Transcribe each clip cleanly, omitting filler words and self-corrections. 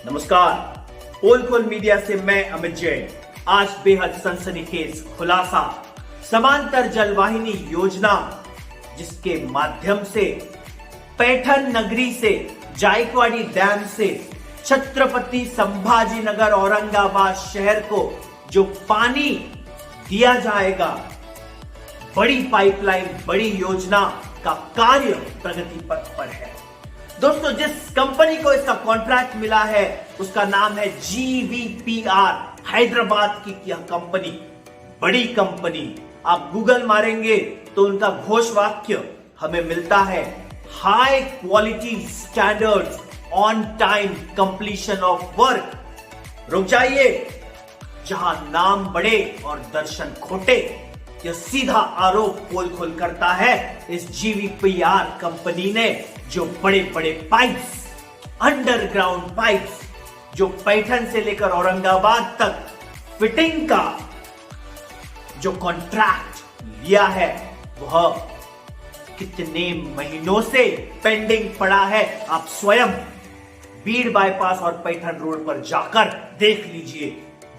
नमस्कार, पोलखोल मीडिया से मैं अमित जैन। आज बेहद सनसनीखेज खुलासा, समांतर जलवाहिनी योजना जिसके माध्यम से पैठन नगरी से जायकवाड़ी डैम से छत्रपति संभाजीनगर औरंगाबाद शहर को जो पानी दिया जाएगा, बड़ी पाइपलाइन, बड़ी योजना का कार्य प्रगति पथ पर है। दोस्तों, जिस कंपनी को इसका कॉन्ट्रैक्ट मिला है उसका नाम है GVPR, हैदराबाद की यह कंपनी, बड़ी कंपनी। आप गूगल मारेंगे तो उनका घोष वाक्य हमें मिलता है, high quality standards, on time completion of work. रुक जाइए, जहां नाम बड़े और दर्शन खोटे, यह सीधा आरोप पोलखोल करता है इस GVPR कंपनी ने, जो बड़े बड़े पाइप्स, अंडरग्राउंड पाइप्स, जो पैठन से लेकर औरंगाबाद तक फिटिंग का जो कॉन्ट्रैक्ट लिया है, वह कितने महीनों से पेंडिंग पड़ा है। आप स्वयं बीड़ बाईपास और पैठन रोड पर जाकर देख लीजिए।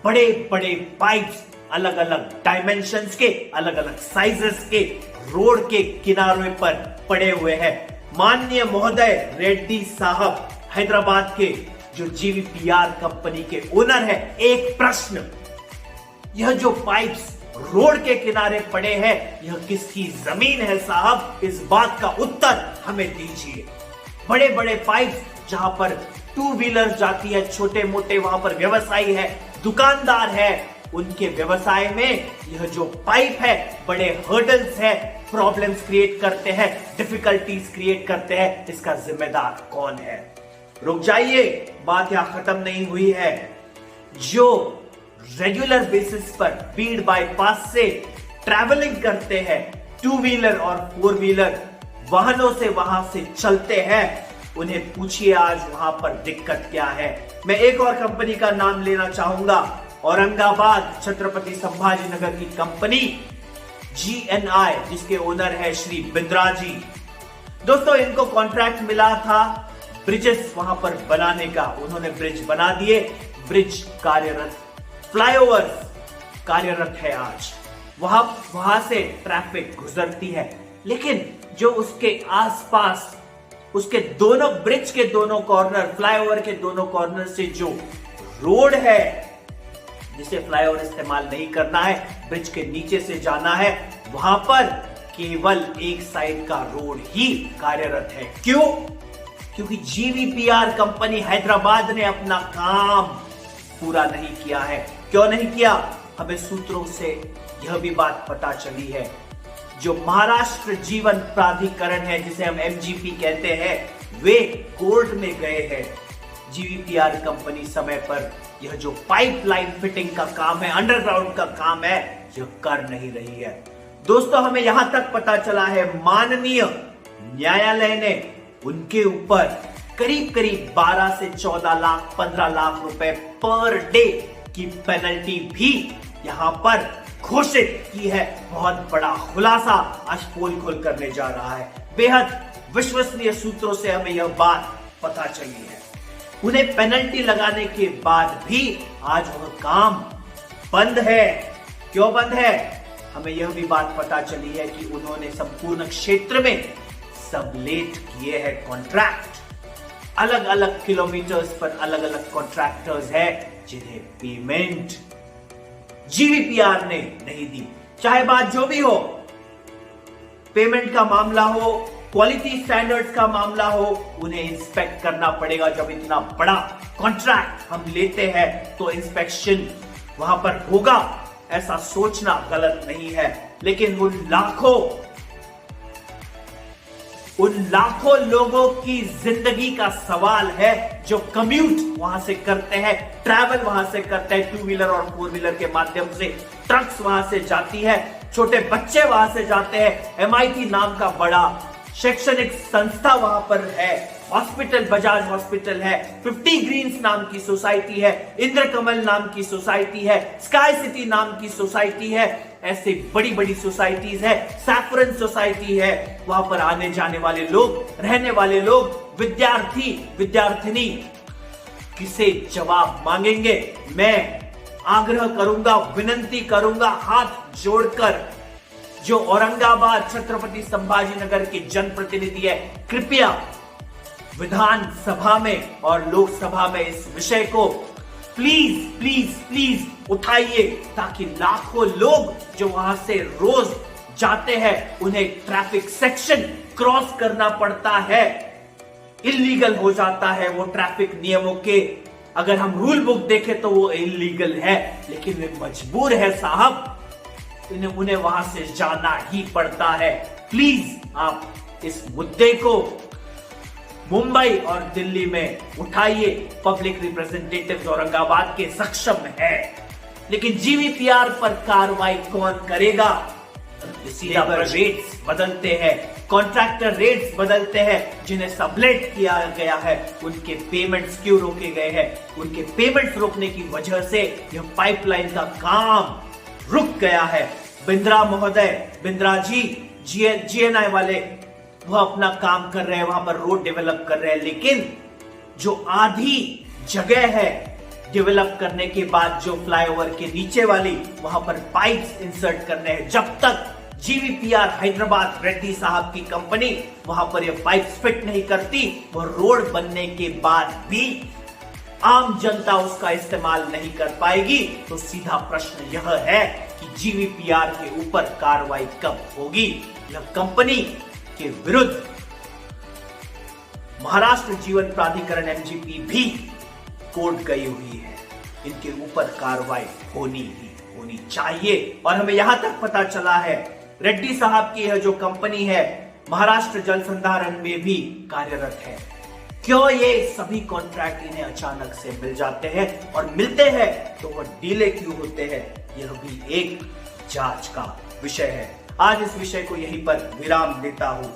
बड़े बड़े पाइप्स, अलग अलग डायमेंशंस के, अलग अलग साइजेस के, रोड के किनारों पर पड़े हुए हैं। माननीय महोदय रेड्डी साहब, हैदराबाद के जो GVPR कंपनी के ओनर है, एक प्रश्न, यह जो पाइप्स रोड के किनारे पड़े हैं, यह किसकी जमीन है साहब? इस बात का उत्तर हमें दीजिए। बड़े बड़े पाइप्स जहां पर टू व्हीलर जाती है, छोटे मोटे वहां पर व्यवसायी है, दुकानदार है, उनके व्यवसाय में यह जो पाइप है बड़े हर्डल्स है, प्रॉब्लम्स क्रिएट करते हैं, डिफिकल्टीज क्रिएट करते हैं। इसका जिम्मेदार कौन है? रुक जाइए, बात यहां खत्म नहीं हुई है। जो रेगुलर बेसिस पर बीड़ बाईपास से ट्रैवलिंग करते हैं, टू व्हीलर और फोर व्हीलर वाहनों से वहां से चलते हैं, उन्हें पूछिए आज वहां पर दिक्कत क्या है। मैं एक और कंपनी का नाम लेना चाहूंगा, औरंगाबाद छत्रपति संभाजीनगर की कंपनी GNI, जिसके ओनर है श्री बिंद्रा जी। दोस्तों, इनको कॉन्ट्रैक्ट मिला था ब्रिजेस वहां पर बनाने का, उन्होंने ब्रिज बना दिए, ब्रिज कार्यरत, फ्लाईओवर्स कार्यरत है आज, वहां से ट्रैफिक गुजरती है। लेकिन जो उसके आसपास, उसके दोनों ब्रिज के दोनों कॉर्नर, फ्लाईओवर के दोनों कॉर्नर से जो रोड है, जिसे फ्लाईओवर इस्तेमाल नहीं करना है, ब्रिज के नीचे से जाना है, वहां पर केवल एक साइड का रोड ही कार्यरत है। क्यों? क्योंकि GVPR कंपनी हैदराबाद ने अपना काम पूरा नहीं किया है। क्यों नहीं किया? हमें सूत्रों से यह भी बात पता चली है, जो महाराष्ट्र जीवन प्राधिकरण है, जिसे हम MGP कहते हैं, वे कोर्ट में गए हैं। GVPR कंपनी समय पर यह जो पाइपलाइन फिटिंग का काम है, अंडरग्राउंड का काम है, यह कर नहीं रही है। दोस्तों, हमें यहां तक पता चला है, माननीय न्यायालय ने उनके ऊपर करीब करीब 12 से 14 लाख, 15 लाख रुपए पर डे की पेनल्टी भी यहां पर घोषित की है। बहुत बड़ा खुलासा आज पोलखोल करने जा रहा है। बेहद विश्वसनीय सूत्रों से हमें यह बात पता चली है। उन्हें पेनल्टी लगाने के बाद भी आज वह काम बंद है। क्यों बंद है? हमें यह भी बात पता चली है कि उन्होंने संपूर्ण क्षेत्र में सबलेट किए हैं कॉन्ट्रैक्ट। अलग अलग किलोमीटर्स पर अलग अलग कॉन्ट्रैक्टर्स हैं, जिन्हें पेमेंट GVPR ने नहीं दी। चाहे बात जो भी हो, पेमेंट का मामला हो, क्वालिटी स्टैंडर्ड्स का मामला हो, उन्हें इंस्पेक्ट करना पड़ेगा। जब इतना बड़ा कॉन्ट्रैक्ट हम लेते हैं तो इंस्पेक्शन वहां पर होगा, ऐसा सोचना गलत नहीं है। लेकिन उन लाखों लोगों की जिंदगी का सवाल है, जो कम्यूट वहां से करते हैं, ट्रैवल वहां से करते हैं, टू व्हीलर और फोर व्हीलर के माध्यम से, ट्रक्स वहां से जाती है, छोटे बच्चे वहां से जाते हैं। MIT नाम का बड़ा शैक्षणिक संस्था वहां पर है, हॉस्पिटल, बजाज हॉस्पिटल है, 50 ग्रीन्स नाम की सोसाइटी है, इंद्रकमल नाम की सोसाइटी है, स्काई सिटी नाम की सोसाइटी है, ऐसे बड़ी बड़ी सोसाइटीज है, सैफरन सोसाइटी है। वहां पर आने जाने वाले लोग, रहने वाले लोग, विद्यार्थी, विद्यार्थिनी, किसे जवाब मांगेंगे? मैं आग्रह करूंगा, विनंती करूंगा हाथ जोड़कर, जो औरंगाबाद छत्रपति संभाजीनगर के जनप्रतिनिधि है, कृपया विधानसभा में और लोकसभा में इस विषय को प्लीज प्लीज प्लीज उठाइए, ताकि लाखों लोग जो वहां से रोज जाते हैं, उन्हें ट्रैफिक सेक्शन क्रॉस करना पड़ता है, इलीगल हो जाता है वो ट्रैफिक नियमों के। अगर हम रूल बुक देखें तो वो इलीगल है, लेकिन वे मजबूर है साहब, उन्हें वहां से जाना ही पड़ता है। प्लीज आप इस मुद्दे को मुंबई और दिल्ली में उठाइए। पब्लिक रिप्रेजेंटेटिव्स औरंगाबाद के सक्षम है, लेकिन जीवीपीआर पर कार्रवाई कौन करेगा? सीधा रेट्स बदलते हैं, कॉन्ट्रैक्टर रेट्स बदलते हैं, जिन्हें सबलेट किया गया है उनके पेमेंट्स क्यों रोके गए हैं? उनके पेमेंट्स रोकने की वजह से यह पाइपलाइन का काम रुक गया है। बिंद्रा महोदय, बिंद्रा जी, जीएनआई वाले, वह अपना काम कर रहे हैं, वहां पर रोड डेवलप कर रहे हैं, लेकिन जो आधी जगह है डेवलप करने के बाद, जो फ्लाईओवर के नीचे वाली, वहां पर पाइप्स इंसर्ट करने हैं। जब तक जीवीपीआर हैदराबाद रेड्डी साहब की कंपनी वहां पर ये पाइप्स फिट नहीं करती, वो रोड बनने के बाद भी आम जनता उसका इस्तेमाल नहीं कर पाएगी। तो सीधा प्रश्न यह है कि जीवीपीआर के ऊपर कार्रवाई कब होगी? यह कंपनी के विरुद्ध महाराष्ट्र जीवन प्राधिकरण एमजीपी भी कोर्ट गई हुई है। इनके ऊपर कार्रवाई होनी चाहिए। और हमें यहां तक पता चला है रेड्डी साहब की यह जो कंपनी है महाराष्ट्र जल संधारण में भी कार्यरत है। क्यों ये सभी कॉन्ट्रैक्ट इन्हें अचानक से मिल जाते हैं, और मिलते हैं तो वह डीले क्यों होते हैं? यह भी एक जांच का विषय है। आज इस विषय को यहीं पर विराम देता हूं।